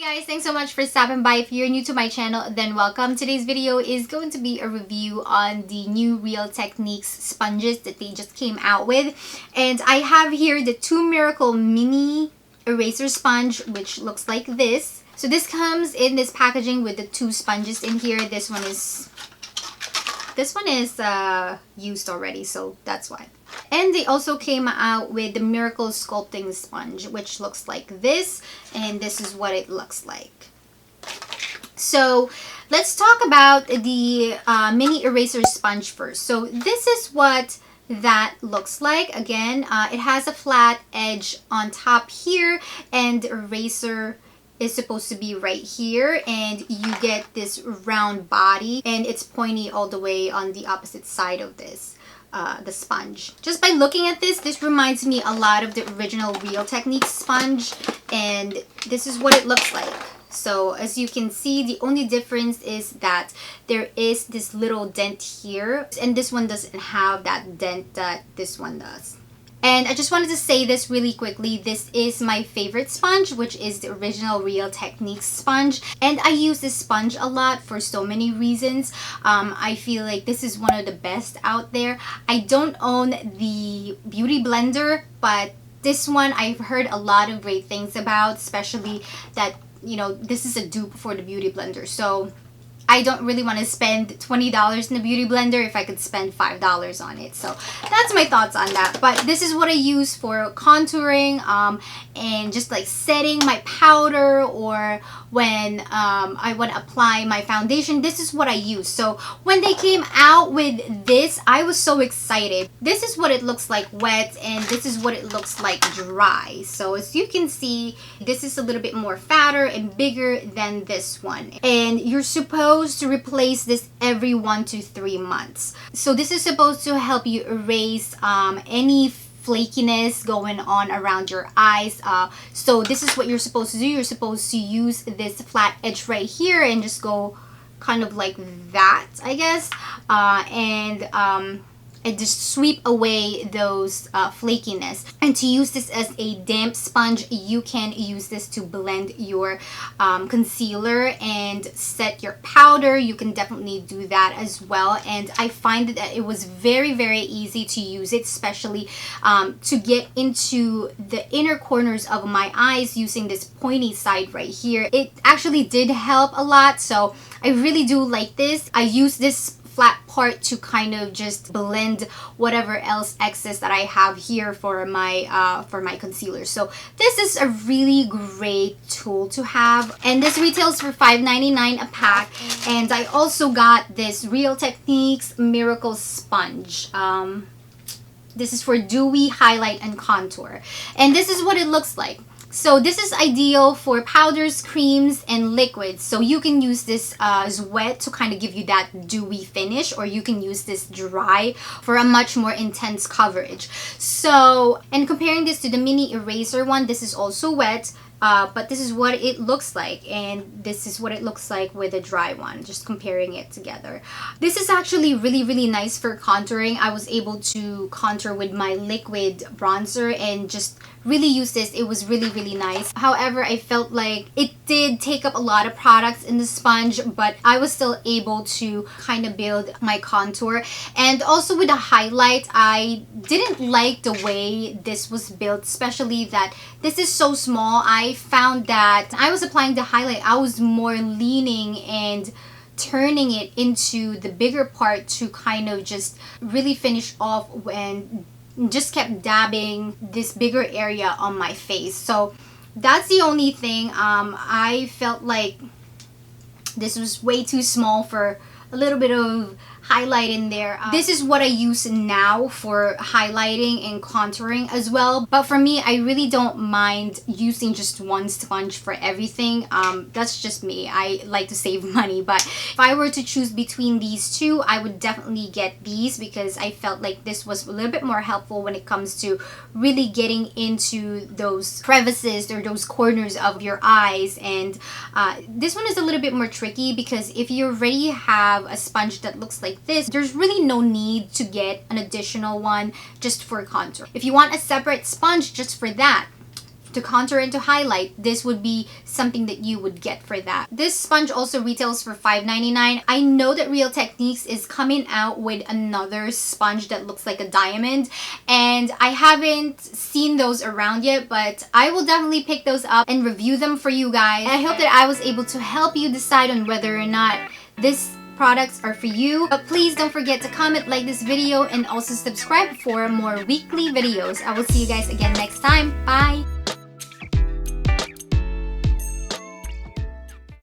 Hey guys, thanks so much for stopping by. If you're new to my channel, then welcome. Today's video is going to be a review on the new Real Techniques sponges that they just came out with. And I have here the SpongeMiracle mini eraser sponge, which looks like this. So this comes in this packaging with the two sponges in here. This one is used already, so that's why. And they also came out with the Miracle Sculpting sponge, which looks like this, and this is what it looks like. So let's talk about the mini eraser sponge first. So this is what that looks like. Again, it has a flat edge on top here, and the eraser is supposed to be right here, and you get this round body, and it's pointy all the way on the opposite side of this. The sponge. Just by looking at this reminds me a lot of the original Real Techniques sponge, and this is what it looks like. So as you can see, the only difference is that there is this little dent here, and this one doesn't have that dent that this one does. And I just wanted to say this really quickly. This is my favorite sponge, which is the original Real Techniques sponge. And I use this sponge a lot for so many reasons. I feel like this is one of the best out there. I don't own the Beauty Blender, but this one I've heard a lot of great things about, especially that, you know, this is a dupe for the Beauty Blender. So I don't really want to spend $20 in the Beauty Blender if I could spend $5 on it. So that's my thoughts on that. But this is what I use for contouring and just like setting my powder, or when I want to apply my foundation. This is what I use. So when they came out with this, I was so excited. This is what it looks like wet, and this is what it looks like dry. So as you can see, this is a little bit more fatter and bigger than this one. And you're supposed to replace this every 1 to 3 months. So this is supposed to help you erase any flakiness going on around your eyes. So this is what you're supposed to do. You're supposed to use this flat edge right here and just go kind of like that, I guess, and just sweep away those flakiness. And to use this as a damp sponge, you can use this to blend your concealer and set your powder. You can definitely do that as well. And I find that it was very, very easy to use it, especially to get into the inner corners of my eyes using this pointy side right here. It actually did help a lot, so I really do like this. I use this flat part to kind of just blend whatever else excess that I have here for my concealer. So this is a really great tool to have, and this retails for $5.99 a pack. And I also got this Real Techniques Miracle Sponge. This is for dewy highlight and contour, and this is what it looks like. So this is ideal for powders, creams, and liquids. So you can use this as wet to kind of give you that dewy finish, or you can use this dry for a much more intense coverage. So, and comparing this to the mini eraser one, this is also wet. But this is what it looks like, and this is what it looks like with a dry one, just comparing it together. This is actually really, really nice for contouring. I was able to contour with my liquid bronzer and just really use this. It was really, really nice. However, I felt like it did take up a lot of products in the sponge, but I was still able to kind of build my contour. And also with the highlight, I didn't like the way this was built, especially that this is so small. I found that I was applying the highlight, I was more leaning and turning it into the bigger part to kind of just really finish off, when just kept dabbing this bigger area on my face. So that's the only thing. I felt like this was way too small for a little bit of highlight in there. This is what I use now for highlighting and contouring as well. But for me, I really don't mind using just one sponge for everything. That's just me. I like to save money. But if I were to choose between these two, I would definitely get these, because I felt like this was a little bit more helpful when it comes to really getting into those crevices or those corners of your eyes. And this one is a little bit more tricky, because if you already have a sponge that looks like this, there's really no need to get an additional one just for contour. If you want a separate sponge just for that, to contour and to highlight, this would be something that you would get for that. This sponge also retails for $5.99. I know that Real Techniques is coming out with another sponge that looks like a diamond, and I haven't seen those around yet, but I will definitely pick those up and review them for you guys. And I hope that I was able to help you decide on whether or not this products are for you. But please don't forget to comment, like this video, and also subscribe for more weekly videos. I will see you guys again next time. Bye!